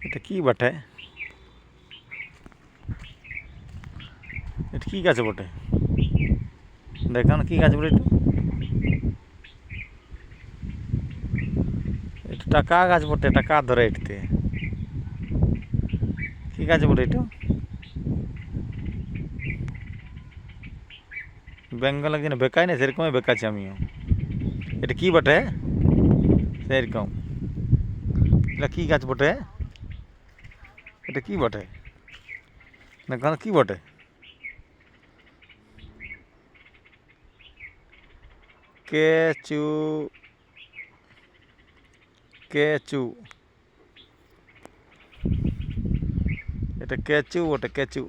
এটা কি বটে? এটা কি গাছ বটে? দেখান কি গাছ বটে? এটা টাকা গাছ বটে, টাকা ধরে এটতে। কি গাছ বটে এটা? বেঙ্গলে কিনা বেকাই না, সেরকমই বেকাচ্ছি আমিও। এটা কি বটে? সেরকম। এটা কি গাছ বটে? এটা কি বটে? দেখান কি বটে? কেচু, কেচু। এটা কেচু বটে, কেচু।